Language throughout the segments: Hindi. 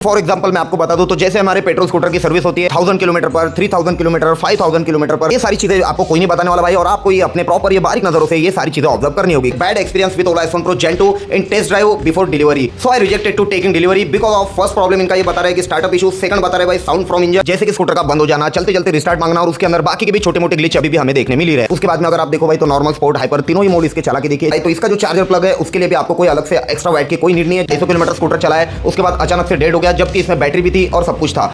फॉर एग्जांपल मैं आपको बता दूं तो जैसे हमारे पेट्रोल स्कूटर की सर्विस होती है 1000 किलोमीटर पर, 3000 किलोमीटर, 5000 किलोमीटर पर, ये सारी चीजें आपको कोई नहीं बताने वाला भाई, और आपको ये अपने प्रॉपर ये बारीक नजरों से ये सारी चीजें ऑब्जर्व करनी होगी। Bad experience with Ola S1 Pro Gen 2 in test drive before delivery, so I rejected to taking delivery because of first problem इनका ये बता रहा है कि स्टार्टअप इशू, सेकंड बता रहे भाई साउंड फ्रॉम इंजन, जैसे कि स्कूटर का बंद हो जाना, चलते चलते रिस्टार्ट मांगना, और उसके अंदर बाकी के भी छोटे मोटे ग्लिच अभी भी हमें देखने मिल रहे हैं। उसके बाद में अगर आप देखो भाई तो नॉर्मल, स्पोर्ट, हाइपर तीनों ही मोड इसके चला के देखिए तो इसका जो चार्जर प्लग है उसके लिए भी आपको कोई अलग से एक्स्ट्रा वाट की कोई नीड नहीं है। 600 किलोमीटर स्कूटर चलाए उसके बाद अचानक से डेड हो गया, जबकि इसमें बैटरी भी थी और सब कुछ था।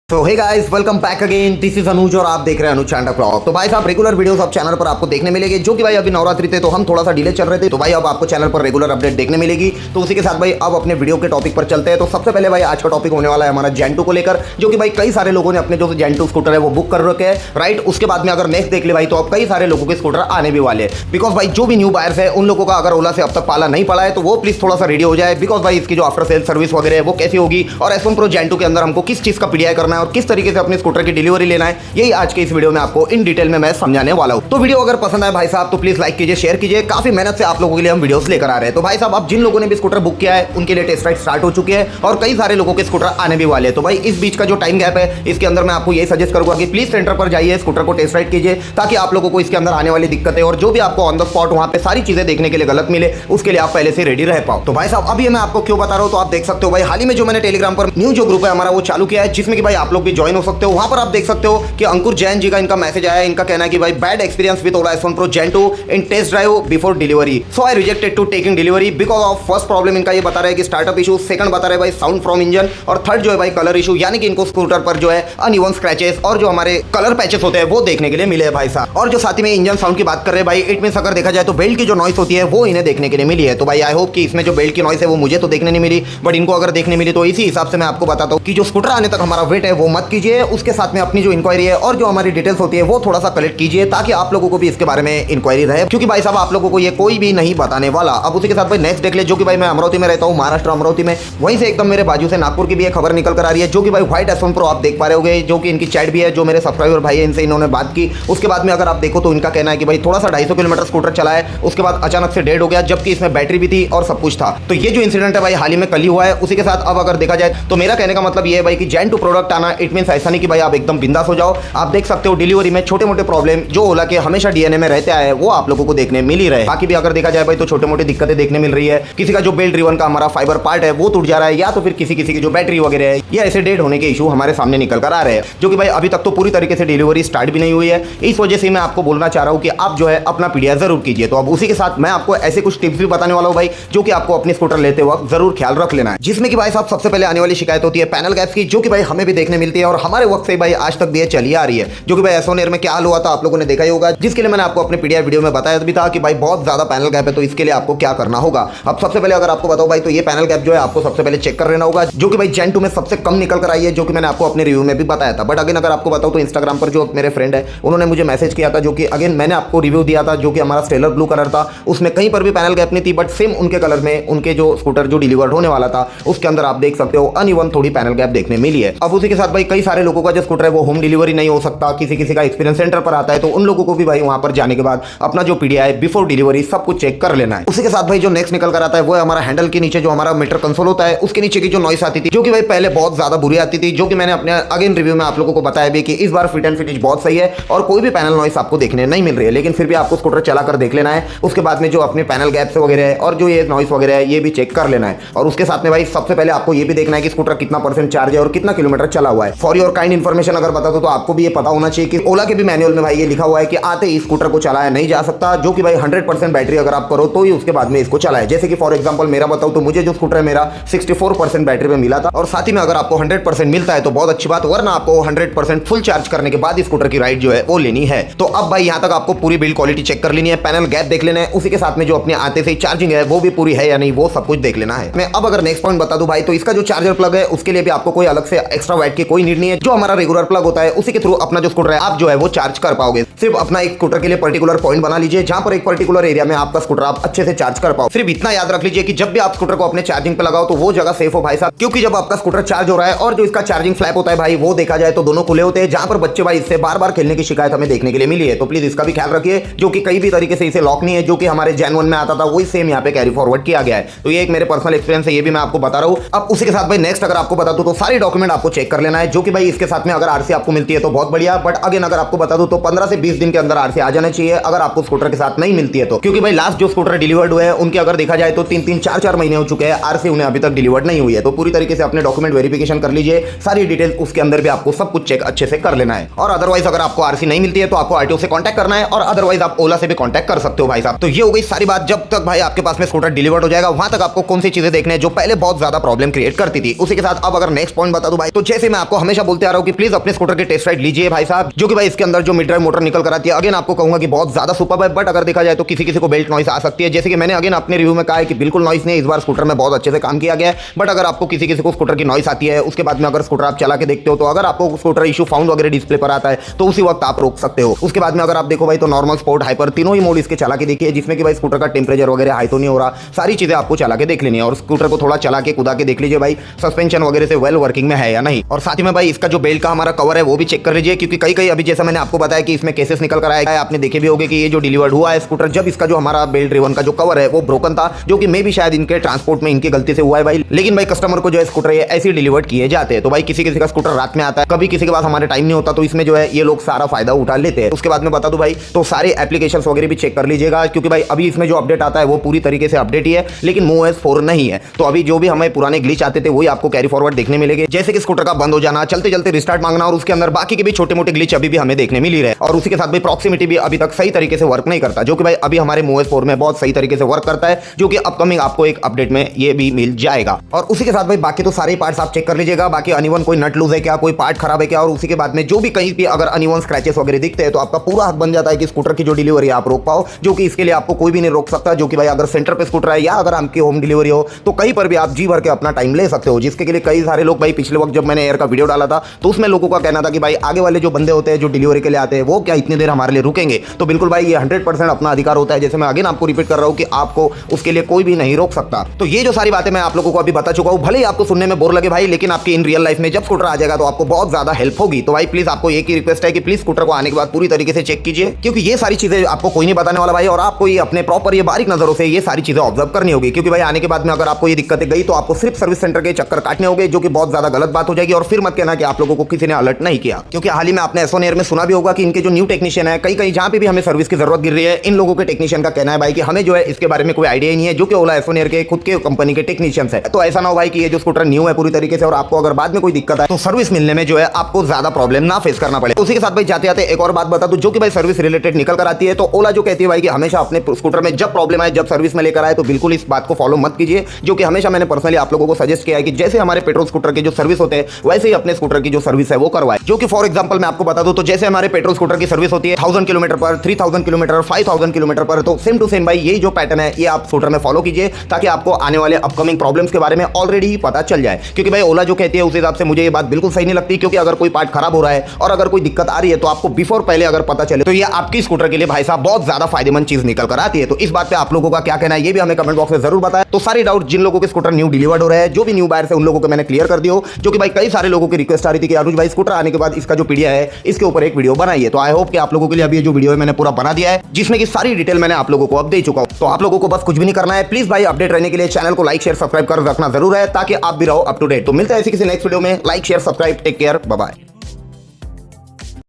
तो hey guys, welcome back again, this is Anuj और आप देख रहे हैं अनुज चांडा ब्लॉग। तो भाई साहब रेगुलर वीडियोस अब चैनल पर आपको देखने मिलेंगे, जो कि भाई अभी नवरात्रि थे तो हम थोड़ा सा डिले चल रहे थे, तो भाई अब आपको चैनल पर रेगुलर अपडेट देखने मिलेगी। तो उसी के साथ भाई अब अपने वीडियो के टॉपिक पर चलते हैं। तो सबसे पहले भाई आज का टॉपिक होने वाला है हमारा Gen 2 को लेकर, जो कि भाई कई सारे लोगों ने अपने जो Gen 2 स्कूटर है वो बुक कर रखे हैं, राइट। उसके बाद में अगर नेक्स्ट देख ले भाई तो अब कई सारे लोगों के स्कूटर आने भी वाले हैं, बिकॉज भाई जो भी न्यू बायर्स है उन लोगों का अगर ओला से अब तक पाला नहीं पड़ा है तो वो प्लीज थोड़ा सा रेडी हो जाए, बिकॉज भाई इसकी जो आफ्टर सेल सर्विस वगैरह है वो कैसी होगी, और S1 Pro Gen 2 के अंदर हमको किस चीज का पीडीआई करना है और किस तरीके से अपने स्कूटर की डिलीवरी लेना है, यही आज के इस वीडियो में आपको इन डिटेल में मैं समझाने वाला हूं। तो वीडियो अगर पसंद आए भाई साहब तो प्लीज लाइक कीजिए, शेयर कीजिए, काफी मेहनत से आप लोगों के लिए हम वीडियोस लेकर आ रहे हैं। तो भाई साहब अब जिन लोगों ने भी स्कूटर बुक किया है उनके लिए टेस्ट राइड स्टार्ट हो चुकी है, और कई सारे लोगों के स्कूटर आने भी वाले हैं। तो भाई इस बीच का जो टाइम गैप है इसके अंदर मैं आपको यही सजेस्ट करूंगा कि प्लीज सेंटर पर जाइए, स्कूटर को टेस्ट राइड कीजिए, ताकि आप लोगों को इसके अंदर आने वाली दिक्कतें और जो भी आपको ऑन द स्पॉट वहां पे सारी चीजें देखने के लिए गलत मिले उसके लिए आप पहले से रेडी रह पाओ। तो भाई साहब अभी मैं आपको क्यों बता रहा हूं तो आप देख सकते हो भाई, हाल ही में जो मैंने टेलीग्राम पर न्यू जो ग्रुप है हमारा वो चालू किया है, जिसमें कि भाई आप लोग भी ज्वाइन हो सकते हो। वहां पर आप देख सकते हो कि अंकुर जैन जी का इनका मैसेज आया, इनका कहना है कि भाई bad experience with Ola S1 Pro Gen 2 in test drive before delivery, so I rejected to taking delivery because of first problem इनका ये बता रहा है कि स्टार्टअप इशू, सेकंड बता रहे भाई साउंड फ्रॉम इंजन, और थर्ड जो है भाई कलर इशू, यानी कि इनको स्कूटर पर जो है अनइवन स्क्रैचेस और जो हमारे कलर पैचेस होते हैं वो देखने के लिए मिले हैं भाई साहब। और जो साथ ही में इंजन साउंड की बात कर रहे हैं भाई, इट मींस अगर देखा जाए तो बेल्ट की जो नॉइस होती है वो इन्हें देखने के लिए मिली है। तो भाई आई होप कि इसमें जो बेल्ट की नॉइस है वो मुझे तो देखने नहीं मिली, बट इनको अगर देखने मिली तो इसी हिसाब से मैं आपको बताता हूँ कि जो स्कूटर आने तक हमारा वेट है वो मत कीजिए, उसके साथ में अपनी जो इंक्वायरी है और जो हमारी डिटेल्स होती है वो थोड़ा सा कलेक्ट कीजिए, ताकि आप लोगों को भी इसके बारे में इंक्वायरी रहे, क्योंकि भाई साहब आप लोगों को ये कोई भी नहीं बताने वाला। अब उसी के साथ भाई नेक्स्ट देख ले, जो कि भाई मैं अमरावती में रहता हूँ, महाराष्ट्र अमरावती में, वहीं से एकदम मेरे बाजू से नागपुर की भी एक खबर निकल कर आ रही है, जो कि भाई व्हाइट S1 Pro आप देख पा रहे होगे, जो कि इनकी चैट भी है, जो मेरे सब्सक्राइबर भाई है इनसे इन्होंने बात की। उसके बाद में अगर आप देखो तो इनका कहना है कि भाई थोड़ा सा 250 किलोमीटर स्कूटर चला है उसके बाद अचानक से डेड हो गया, जबकि इसमें बैटरी भी थी और सब कुछ था। तो ये जो इंसिडेंट है भाई हाल ही में कल ही हुआ है। उसी के साथ अब अगर देखा जाए तो मेरा कहने का मतलब ये है भाई कि Gen 2 प्रोडक्ट आना इट मींस ऐसा नहीं कि भाई आप एकदम बिंदास हो जाओ। आप देख सकते हो डिलीवरी में छोटे मोटे प्रॉब्लम जो ओला के हमेशा डीएनए में रहते आए वो आप लोगों को देखने मिल ही रहे। बाकी भी अगर देखा जाए भाई तो छोटे मोटे दिक्कतें देखने मिल रही है, किसी का जो बेल्ट ड्रिवन का हमारा फाइबर पार्ट है वो टूट जा रहा है, या तो फिर किसी की जो बैटरी वगैरह है, ये ऐसे डेड होने के इशू हमारे सामने निकल कर आ रहे हैं, जो कि भाई अभी तक तो पूरी तरीके से डिलीवरी स्टार्ट भी नहीं हुई है। इस वजह से मैं आपको बोलना चाह रहा हूं कि आप जो है अपना पीडीआई जरूर कीजिए। तो अब उसी के साथ मैं आपको ऐसे कुछ टिप्स भी बताने वाला हूं भाई, जो कि आपको अपनी स्कूटर लेते वक्त जरूर ख्याल रख लेना है। जिसमें कि भाई साहब सबसे पहले आने वाली शिकायत होती है पैनल गैप्स की, जो कि भाई हमें भी देखने मिलती है और हमारे वक्त से भाई आज तक भी चली आ रही है, जो कि भाई S1 Air में क्या हाल हुआ था आप लोगों ने देखा ही होगा, जिसके लिए मैंने आपको अपने पीडीआई वीडियो में बताया भी था कि भाई बहुत ज्यादा पैनल गैप है, तो इसके लिए आपको क्या करना होगा। अब सबसे पहले अगर आपको बताओ भाई तो ये पैनल गैप जो है आपको सबसे पहले चेक कर लेना होगा, जो कि भाई Gen 2 में सबसे कम निकल कर आई है, जो कि मैंने आपको अपने रिव्यू में भी बताया था। बट अगेन अगर आपको बताओ तो इंस्टाग्राम पर जो मेरे फ्रेंड है उन्होंने मुझे मैसेज किया था, जो कि अगेन मैंने आपको रिव्यू दिया था, जो कि हमारा स्टेलर ब्लू कलर था, उसमें कहीं पर भी पैनल गैप नहीं थी, बट सेम उनके कलर में उनके जो स्कूटर जो डिलीवर्ड होने वाला था उसके अंदर आप देख सकते हो अनइवन थोड़ी पैनल गैप देखने मिली है। अब उसी के साथ भाई कई सारे लोगों का जो स्कूटर है वो होम डिलीवरी नहीं हो सकता, किसी का एक्सपीरियंस सेंटर पर आता है, तो उन लोगों को भी भाई वहां पर जाने के बाद अपना जो पीडीआई बिफोर डिलीवरी सब कुछ चेक कर लेना है। उसी के साथ भाई जो नेक्स्ट निकल कर आता है वो है हमारा हैंडल के नीचे जो हमारा मीटर कंसोल होता है उसके नीचे की जो नॉइस आती थी, जो कि भाई पहले बहुत ज्यादा बुरी आती थी, जो कि मैंने अपने अगेन रिव्यू में आप लोगों को बताया भी कि इस बार फिट एंड फिनिश बहुत सही है और कोई भी पैनल नॉइस आपको देखने नहीं मिल रही है, लेकिन फिर भी आपको स्कूटर चला कर देख लेना है। उसके बाद में जो अपने पैनल गैप्स वगैरह है और जो ये नॉइस वगैरह है ये भी चेक कर लेना है। और उसके साथ में भाई सबसे पहले आपको ये भी देखना है कि स्कूटर कितना % चार्ज है और कितना किलोमीटर चला हुआ है। फॉर योर काइंड इन्फॉर्मेशन अगर बता दो तो आपको भी ये पता होना चाहिए कि ओला के भी मैनुअल में भाई ये लिखा हुआ है कि आते ही स्कूटर को चलाया नहीं जा सकता, जो कि भाई 100% बैटरी अगर आप करो तो ही उसके बाद में इसको चलाए। जैसे कि फॉर एग्जांपल मेरा बताऊं तो मुझे जो स्कूटर है मेरा 64% बैटरी में मिला था, और साथ ही में अगर आपको 100% मिलता है तो बहुत अच्छी बात, वरना आपको 100% फुल चार्ज करने के बाद स्कूटर की राइड जो है वो लेनी है। तो अब भाई यहाँ तक आपको पूरी बिल्ड क्वालिटी चेक कर लेनी है, पैनल गैप देख लेना है, उसी के साथ में जो अपने आते से चार्जिंग है वो भी पूरी है या नहीं वो सब कुछ देख लेना है। मैं अब अगर नेक्स्ट पॉइंट बता दूं भाई तो इसका जो चार्जर प्लग है उसके लिए भी आपको कोई अलग से एक्स्ट्रा वाट की कोई नीड नहीं है। जो हमारा रेगुलर प्लग होता है उसी के थ्रू अपना जो स्कूटर है आप जो है वो चार्ज कर पाओगे। सिर्फ अपना एक स्कूटर के लिए पर्टिकुलर पॉइंट बना लीजिए जहां पर एक पर्टिकुलर एरिया में आपका स्कूटर आप अच्छे से चार्ज कर पाओ। सिर्फ इतना याद रख लीजिए कि जब भी आप स्कूटर को अपने चार्जिंग पे लगाओ तो वो जगह सेफ हो भाई साहब, क्योंकि जब आपका स्कूटर चार्ज हो रहा है और जो इसका चार्जिंग फ्लैप होता है भाई वो देखा जाए तो दोनों खुले होते हैं, जहां पर बच्चे भाई इससे बार बार खेलने की शिकायत हमें देखने के लिए मिली है। तो प्लीज इसका भी ख्याल रखिए, जो कि कई भी तरीके से इसे लॉक नहीं है, जो कि हमारे Gen 1 में आता था वही सेम यहाँ पे कैरी फॉरवर्ड किया गया है। तो ये एक मेरे पर्सनल एक्सपीरियंस है, ये भी मैं आपको बता रहा हूँ। अब उसी के साथ भाई नेक्स्ट अगर आपको बता दूं तो सारी डॉक्यूमेंट आपको चेक कर लेना है, जो कि भाई इसके साथ में अगर आरसी आपको मिलती है तो बहुत बढ़िया, बट अगेन अगर आपको बता दूं तो 15 से 20 दिन के अंदर आरसी आ जाना चाहिए अगर आपको स्कूटर के साथ नहीं मिलती है तो, क्योंकि भाई लास्ट जो स्कूटर डिलीवर्ड हुए हैं उनके अगर देखा जाए तो 3-3, 4-4 महीने हो चुके हैं, आरसी उन्हें अभी तक डिलीवर्ड नहीं हुई है। तो पूरी तरीके से अपने डॉक्यूमेंट वेरिफिकेशन कर लीजिए, सारी डिटेल उसके अंदर भी आपको सब कुछ चेक अच्छे से कर लेना है। और अदरवाइज अगर आपको आरसी नहीं मिलती है तो आपको आरटीओ से कांटेक्ट करना है, और अदरवाइज आप ओला से भी कांटेक्ट कर सकते हो भाई साहब। तो ये हो गई सारी बात। जब तक भाई आपके पास में स्कूटर डिलीवर्ड हो जाएगा वहां तक आपको कौन सी चीजें देखने हैं जो पहले बहुत ज्यादा प्रॉब्लम क्रिएट करती थी। उसी के साथ अब अगर नेक्स्ट पॉइंट बता दूं भाई, तो जैसे मैं आपको हमेशा बोलते आ रहा हूं कि प्लीज अपने स्कूटर के टेस्ट राइड लीजिए भाई साहब, जो कि भाई इसके अंदर जो मिड ड्राइव मोटर निकल कर आती है, अगेन आपको कहूंगा कि बहुत ज्यादा सुपर है, बट अगर देखा जाए तो किसी किसी को बेल्ट नॉइस आ सकती है। जैसे कि मैंने अगेन अपने रिव्यू में कहा है कि बिल्कुल नॉइस नहीं, इस बार स्कूटर में बहुत अच्छे से काम किया गया है। बट अगर आपको किसी किसी को स्कूटर की नॉइस आती है, उसके बाद में अगर स्कूटर आप चला के देखते हो तो अगर आपको स्कूटर इशू फाउंड वगैरह डिस्प्ले पर आता है तो उसी वक्त आप रोक सकते हो। उसके बाद में अगर आप देखो भाई तो नॉर्मल, स्पोर्ट, हाइपर तीनों ही मोड इसके चला के देखिए, जिसमें कि भाई स्कूटर का टेम्परेचर वगैरह हाई तो नहीं हो रहा, सारी चीजें आपको चला के देख लेनी है। और स्कूटर को थोड़ा चला के कुदा के देख लीजिए भाई सस्पेंशन वगैरह से वेल वर्किंग में है या नहीं। और साथ ही में भाई इसका जो बेल्ट का हमारा कवर है वो भी चेक कर लीजिए, क्योंकि कई अभी जैसा मैंने आपको बताया कि इसमें केसेस निकल कर आया है, आपने देखे भी होंगे कि ये जो डिलीवर्ड हुआ है स्कूटर, जब इसका जो हमारा बेल्ट रिवन का जो कवर है वो ब्रोकन था, जो कि मे भी शायद इनके ट्रांसपोर्ट में इनकी गलती से हुआ है भाई। लेकिन भाई कस्टमर को जो है स्कूटर ये ऐसे डिलीवर्ड किए जाते हैं। तो भाई किसी किसी का स्कूटर रात में आता है, कभी किसी के पास हमारे टाइम नहीं होता, तो इसमें जो है ये लोग सारा फायदा उठा लेते हैं। उसके बाद में बता दूं भाई तो सारे एप्लीकेशंस वगैरह भी चेक कर लीजिएगा, क्योंकि भाई अभी इसमें जो अपडेट आता है वो पूरी तरीके से अपडेट ही है, लेकिन MOOS 4 नहीं है। तो अभी जो भी हमें पुराने ग्लिच आते थे वही आपको कैरी फॉरवर्ड देखने मिलेंगे, जैसे कि स्कूटर का बंद हो जाना, चलते चलते रिस्टार्ट मांगना, और उसके अंदर बाकी के भी छोटे मोटे ग्लिच अभी भी हमें देखने मिल रहे हैं। और उसी के साथ भाई प्रॉक्सिमिटी भी अभी तक सही तरीके से वर्क नहीं करता, जो कि भाई अभी हमारे MOOS 4 में बहुत सही तरीके से वर्क करता है, जो कि अपकमिंग आपको एक अपडेट में ये भी मिल जाएगा। और उसी के साथ भाई बाकी तो सारे पार्ट्स आप चेक कर लीजिएगा, बाकी अनइवन कोई नट लूज है क्या, कोई पार्ट खराब है क्या, और उसी के बाद में जो भी कहीं भी अगर अनइवन स्क्रैचेस वगैरह दिखते हैं तो आपका पूरा हक बन जाता है कि स्कूटर की जो डिलीवरी आप रोक पाओ, जो कि इसके लिए आपको कोई भी नहीं रोक सकता। जो कि भाई अगर सेंटर पे स्कूटर है या अगर आपकी होम डिलीवरी हो तो कहीं पर भी आप जी भर के अपना टाइम ले सकते हो, जिसके लिए कई सारे लोग भाई पिछले वक्त जब मैंने एयर का वीडियो डाला था तो उसमें लोगों का कहना था कि भाई आगे वाले जो बंदे होते हैं जो डिलीवरी के लिए आते हैं वो क्या इतनी देर हमारे लिए रुकेंगे। तो बिल्कुल भाई ये 100% अपना अधिकार होता है, जैसे मैं अगेन आपको रिपीट कर रहा हूं कि आपको उसके लिए कोई भी नहीं रोक सकता। तो ये जो सारी बातें मैं आप लोगों को अभी बता चुका हूं, भले ही आपको सुनने में बोर लगे भाई, लेकिन आपकी इन रियल लाइफ में जब स्कूटर आ जाएगा तो आपको बहुत ज्यादा हेल्प होगी। तो भाई प्लीज आपको एक ही रिक्वेस्ट है कि प्लीज स्कूटर को आने के बाद पूरी तरीके से चेक कीजिए, क्योंकि ये सारी चीजें आपको कोई नहीं बताने वाला भाई, और आपको ये अपने प्रॉपर ये बारीक नजरों से ये सारी चीजें ऑब्जर्व करनी होगी। क्योंकि भाई आने के बाद में अगर आपको ये दिक्कतें गई तो आपको सिर्फ सर्विस सेंटर के चक्कर काटने होंगे, जो कि बहुत ज्यादा गलत बात हो जाएगी। और फिर मत कहना कि आप लोगों को किसी ने अलर्ट नहीं किया, क्योंकि हाल ही में आपने एसोन एयर में सुना भी होगा कि इनके जो न्यू टेक्नीशियन है कहीं जहां पे भी हमें सर्विस की जरूरत गिर रही है, इन लोगों के टेक्नीशियन का कहना है भाई कि हमें जो है इसके बारे में कोई आइडिया ही नहीं है, जो कि ओला एसोन एयर के खुद के कंपनी के टेक्नीशियंस है। तो ऐसा ना हो भाई कि ये जो स्कूटर न्यू है पूरी तरीके से और आपको अगर बाद में कोई दिक्कत है तो सर्विस मिलने में जो है आपको ज्यादा प्रॉब्लम ना फेस करना पड़े। उसी के साथ भाई जाते जाते एक और बात बता दूं, जो कि भाई सर्विस रिलेटेड निकल कर आती है, तो ओला जो कहती है भाई कि हमेशा अपने स्कूटर में जब प्रॉब्लम आए, जब सर्विस में लेकर आए, तो बिल्कुल इस बात को फॉलो मत कीजिए। जो कि हमेशा मैंने पर्सनली आप लोगों को सजेस्ट किया है कि जैसे हमारे पेट्रोल स्कूटर के जो सर्विस होते हैं वैसे ही अपने स्कूटर की जो सर्विस है वो करवाए। जो कि फॉर एग्जांपल मैं आपको बता दूं तो जैसे हमारे पेट्रोल स्कूटर की सर्विस होती है 1000 किलोमीटर पर, 3000 किलोमीटर, 5000 किलोमीटर पर, तो सेम टू सेम भाई यही जो पैटर्न है ये आप स्कूटर में फॉलो कीजिए, ताकि आपको आने वाले अपकमिंग प्रॉब्लम्स के बारे में ऑलरेडी ही पता चल जाए। क्योंकि भाई ओला जो कहती है उस हिसाब से मुझे ये बात बिल्कुल सही नहीं लगती, क्योंकि अगर कोई पार्ट खराब हो रहा है और अगर कोई दिक्कत आ रही है तो आपको बिफोर पहले अगर पता चले तो ये आपकी स्कूटर के लिए भाई साहब बहुत ज्यादा फायदेमंद चीज निकल कर आती है। तो इस बात पे आप लोगों का क्या कहना है ये भी हमें कमेंट बॉक्स में जरूर बताएं। तो सारी डाउट जिन लोगों के स्कूटर न्यू डिलीवर्ड हो रहे हैं, जो भी न्यू बायर्स है उन लोगों को मैंने क्लियर कर दिया, जो कि भाई कई सारे लोगों की रिक्वेस्ट आ रही थी कि आरुष भाई स्कूटर आने के बाद इसका जो पीडिया है इसके ऊपर एक वीडियो बनाइए। तो आई होप कि आप लोगों के लिए अभी जो वीडियो है मैंने पूरा बना दिया है, जिसमें की सारी डिटेल मैंने आप लोगों को अब दे चुका हूं। तो आप लोगों को बस कुछ भी नहीं करना है, प्लीज भाई अपडेट रहने के लिए चैनल को लाइक शेयर सब्सक्राइब कर रखना जरूर है, ताकि आप भी रहो अप टू डेट। तो मिलता है ऐसी किसी नेक्स्ट वीडियो में। Like share subscribe, take care, bye bye.